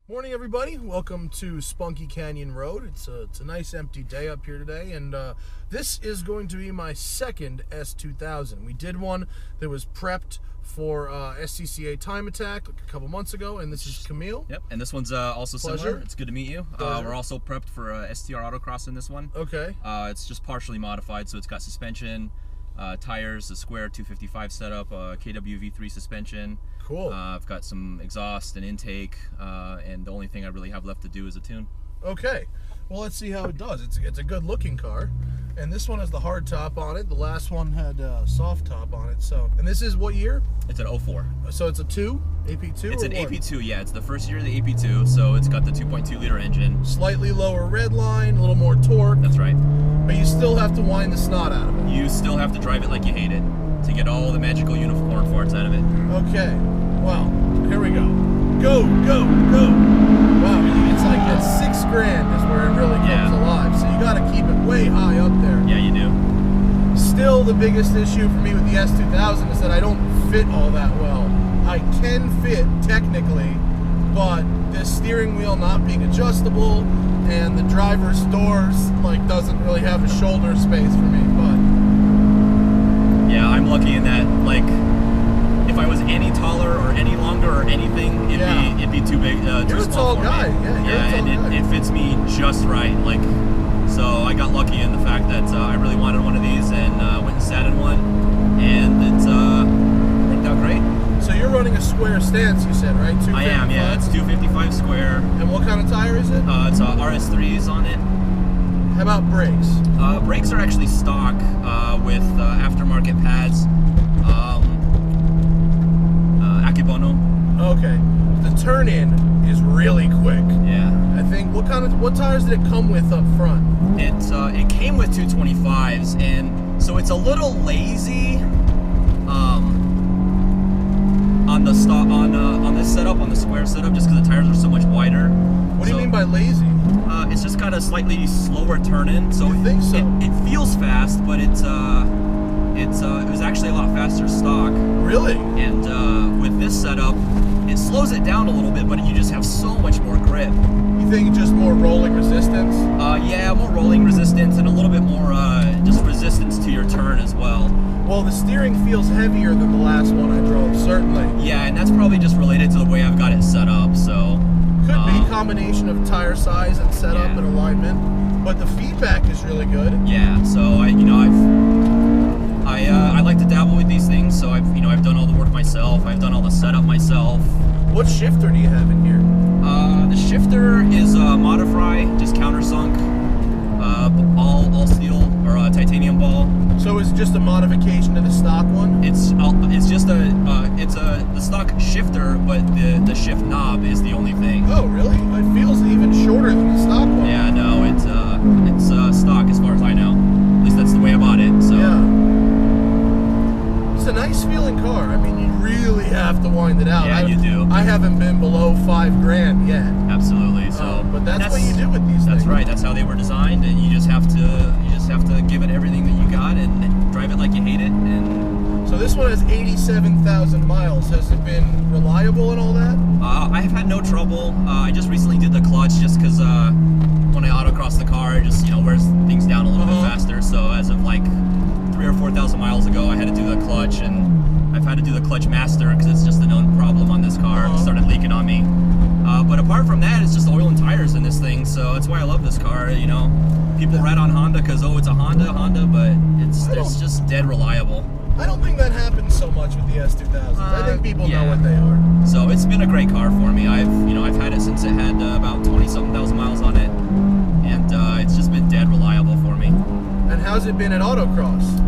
Morning, everybody. Welcome to Spunky Canyon Road. It's a nice empty day up here today, and this is going to be my second S2000. We did one that was prepped for SCCA Time Attack like a couple months ago, and this is Camille. Yep, and this one's also similar. It's good to meet you. We're also prepped for STR Autocross in this one. Okay. It's just partially modified, so it's got suspension, tires, a square 255 setup, KWV3 suspension. Cool. I've got some exhaust and intake, and the only thing I really have left to do is a tune. Okay. Well, let's see how it does. It's a good looking car, and this one has the hard top on it. The last one had soft top on it. So, and this is what year? It's an 04. So it's a 2? AP2? It's an AP2, yeah. It's the first year of the AP2, so it's got the 2.2 liter engine. Slightly lower red line, a little more torque. That's right. But you still have to wind the snot out of it. You still have to drive it like you hate it to get all the magical unicorn farts out of it. Okay. Well, here we go. Go, go, go. Wow, it's like at $6 grand is where it really comes alive. So you got to keep it way high up there. Yeah, you do. Still, the biggest issue for me with the S2000 is that I don't fit all that well. I can fit technically, but the steering wheel not being adjustable and the driver's doors like doesn't really have a shoulder space for me. But yeah, I'm lucky in that, like, if I was any taller or any longer or anything, it'd be too big, too small for me. And it fits me just right. Like, so I got lucky in the fact that I really wanted one of these and went and sat in one, and it worked out great. So you're running a square stance, you said, right? I am, yeah. It's 255 square. And what kind of tire is it? It's RS3s on it. How about brakes? Brakes are actually stock with aftermarket pads. Akibono. Okay. The turn-in is really quick. Yeah. I think, what tires did it come with up front? It came with 225s, and so it's a little lazy on the stock on this setup, on the square setup, just because the tires are so much wider. What do you mean by lazy? It's just got a slightly slower turn-in. So you think so? It feels fast, but it was actually a lot faster stock. Really? And with this setup, it slows it down a little bit, but you just have so much more grip. You think just more rolling resistance? Yeah, more rolling resistance and a little bit more just resistance to your turn as well. Well, the steering feels heavier than the last one I drove, certainly. Yeah, and that's probably just related to the way I've got it set up, so... Could be a combination of tire size and setup and alignment, but the feedback is really good. Yeah, so I like to dabble with these things, so I've done all the work myself. I've done all the setup myself. What shifter do you have in here? The shifter is Modify, just countersunk, all steel or titanium ball. So it's just a modification to the stock one? It's just the stock shifter, but the shift knob is the only thing. Oh, really? It feels even shorter than the stock one. Yeah, no, it's stock as far as I know. At least that's the way I bought it. So yeah. It's a nice feeling car. I mean, you really have to wind it out. Yeah, you do. I haven't been below $5 grand yet. Absolutely. So, but that's what you do with these things. That's right. That's how they were designed, and you just have to give it everything that you got and drive it like you hate it. And so this one has 87,000 miles. Has it been reliable and all that? I have had no trouble. I just recently did the clutch just because when I autocross the car, it just wears things down a little bit faster. So as of like 3,000 or 4,000 miles ago, I had to do the clutch, and I've had to do the clutch master because it's just a known problem on this car. It started leaking on me. But apart from that, it's just oil and tires in this thing, so that's why I love this car. People rat on Honda because it's a Honda, but it's just dead reliable. I don't think that happens so much with the S2000s. I think people know what they are. So it's been a great car for me. I've had it since it had about 20-something thousand miles on it, and it's just been dead reliable for me. And how's it been at Autocross?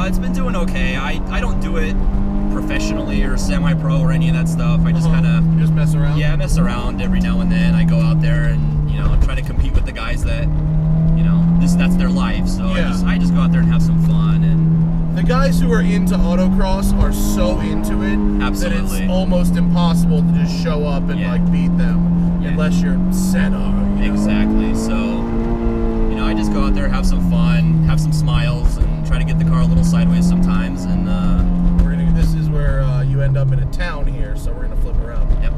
It's been doing okay. I don't do it professionally or semi-pro or any of that stuff. I just kind of just mess around. Yeah, mess around every now and then. I go out there and try to compete with the guys that that's their life. So I just go out there and have some fun. And the guys who are into autocross are so into it that it's almost impossible to just show up and like beat them unless you're Senna. Exactly. So I just go out there, have some fun, have some smiles, and try to get the car a little sideways sometimes. And this is where you end up in a town here, so we're gonna flip around. Yep.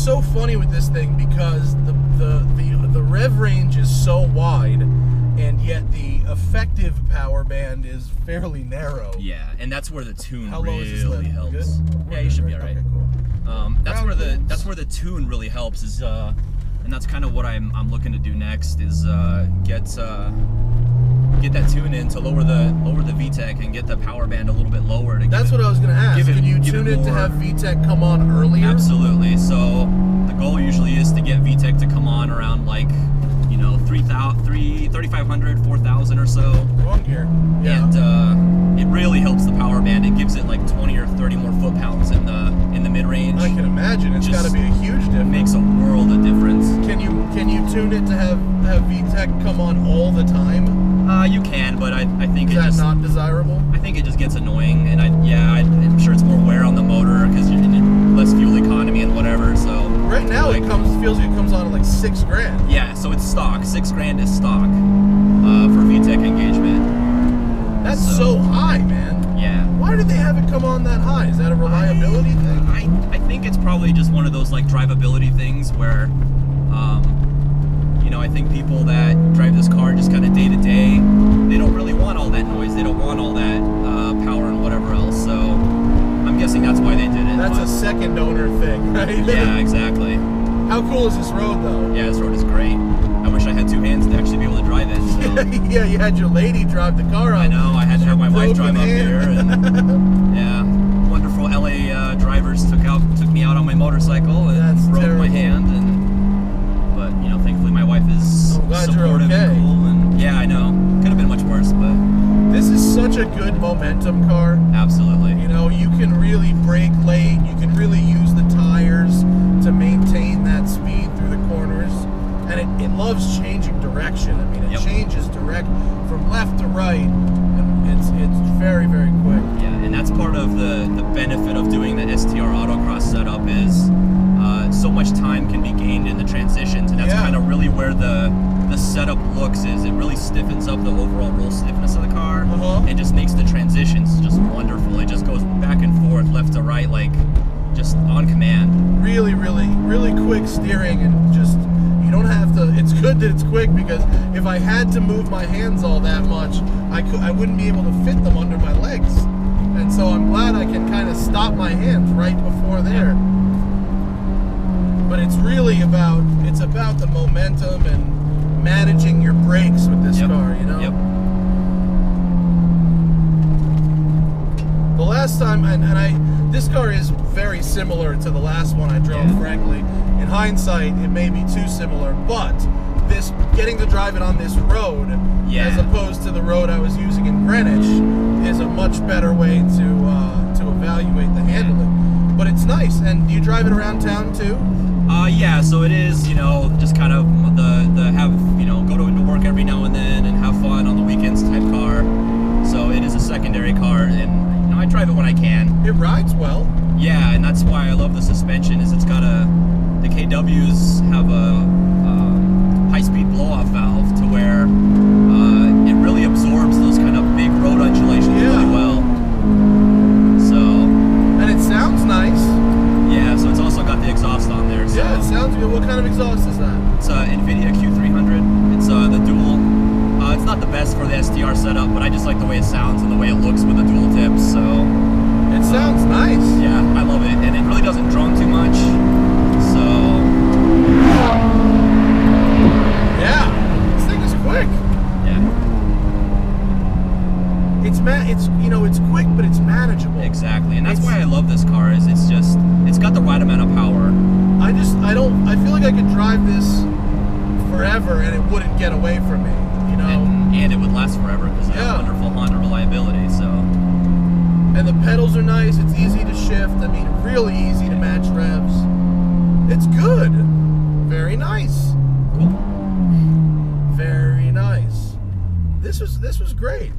so funny with this thing because the rev range is so wide, and yet the effective power band is fairly narrow. Yeah, and that's where the tune How low is this really lift? helps. Good? Yeah, you should be all right. Okay, cool. That's where the tune really helps is and that's kind of what I'm looking to do next is get that tune in to lower the VTEC and get the power band a little bit lower. That's what I was going to ask. Can you tune it to have VTEC come on earlier? Absolutely. So the goal usually is to get VTEC to come on around like 3,500, 4,000 or so. Wrong gear. Yeah. And it really helps the power band. It gives it like 20 or 30 more foot-pounds in the mid-range. I can imagine. It's got to be a huge difference. It makes a world of difference. Can you tune it to have VTEC come on all the time? You can, but I think is that not desirable? I think it just gets annoying, and I'm sure it's more wear on the motor because you're less fuel economy and whatever. So right now it feels like it comes on at like $6,000. Yeah, so it's stock. $6,000 is stock for VTEC engagement. That's so high, man. Yeah. Why do they have it come on that high? Is that a reliability thing? I think it's probably just one of those like drivability things where, I think people that drive this car just kind of day to day, they don't really want all that noise. They don't want all that power and whatever else. So I'm guessing that's why they did it. That's a second owner thing, right? Yeah, exactly. How cool is this road, though? Yeah, this road is great. I wish I had two hands to actually be able to drive it. So. Yeah, you had your lady drive the car up. I know. I had to have my wife drive up here. And, yeah, wonderful LA drivers took me out on my motorcycle and broke my hand. But thankfully my wife is supportive and cool. And yeah, I know. Could have been much worse, but this is such a good momentum car. Absolutely. You can really brake late. You can really use the tires to maintain that speed through the corners. And it loves changing direction. I mean, it changes direct from left to right, and it's very, very quick. Yeah, and that's part of the benefit of doing the STR Autocross setup is so much time can be gained in the transitions, and that's kind of really where the setup looks is it really stiffens up the overall roll stiffness of the car and just makes the transitions just wonderful. It just goes back and forth, left to right, like just on command. Really, really, really quick steering, and just you don't have to. It's good that it's quick because if I had to move my hands all that much, I wouldn't be able to fit them under my legs, and so I'm glad I can kind of stop my hands right before there. But it's really about the momentum and managing your brakes with this car, Yep. The last time, this car is very similar to the last one I drove, frankly. In hindsight, it may be too similar, but getting to drive it on this road, as opposed to the road I was using in Greenwich, is a much better way to evaluate the handling. But it's nice. And do you drive it around town too? Yeah, so it is, just kind of the have, go to work every now and then and have fun on the weekends type car. So it is a secondary car, and I drive it when I can. It rides well. Yeah, and that's why I love the suspension. Is the KWs have a high-speed blow-off valve to where it really absorbs those kind of big road undulations really well. And it sounds nice. Yeah, so it's also got the exhaust on there. So. Yeah, it sounds good. What kind of exhaust is that? It's NVIDIA Q300. It's the dual. It's not the best for the STR setup, but I just like the way it sounds and the way it looks with the dual tips. So it sounds nice. Yeah, I love it, and it really doesn't drone too much. So yeah, this thing is quick. Yeah. It's quick, but it's manageable. Exactly, and that's why I love this car. Is it's got the right amount of power. I feel like I could drive this forever and it wouldn't get away from me. And it would last forever because it has wonderful Honda reliability. So. And the pedals are nice. It's easy to shift. I mean, really easy to match revs. It's good. Very nice. Cool. Very nice. This was great.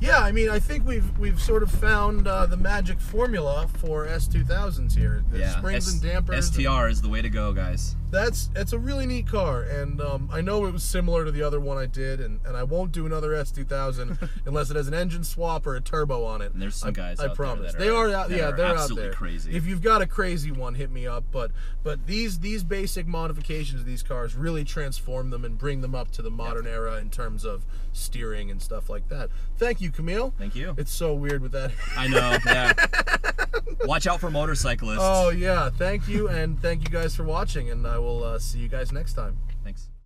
Yeah, I I mean, I think we've sort of found the magic formula for S2000s here. The springs and dampers. STR is the way to go, guys. It's a really neat car, and I know it was similar to the other one I did, and I won't do another S2000 unless it has an engine swap or a turbo on it. And there's some guys I out promise. there that are out. Yeah, they're out there. Crazy. If you've got a crazy one, hit me up. But these basic modifications of these cars really transform them and bring them up to the modern era in terms of steering and stuff like that. Thank you, Camille. Thank you. It's so weird with that. I know. Yeah. Watch out for motorcyclists. Oh yeah. Thank you, and thank you guys for watching. And I will see you guys next time. Thanks.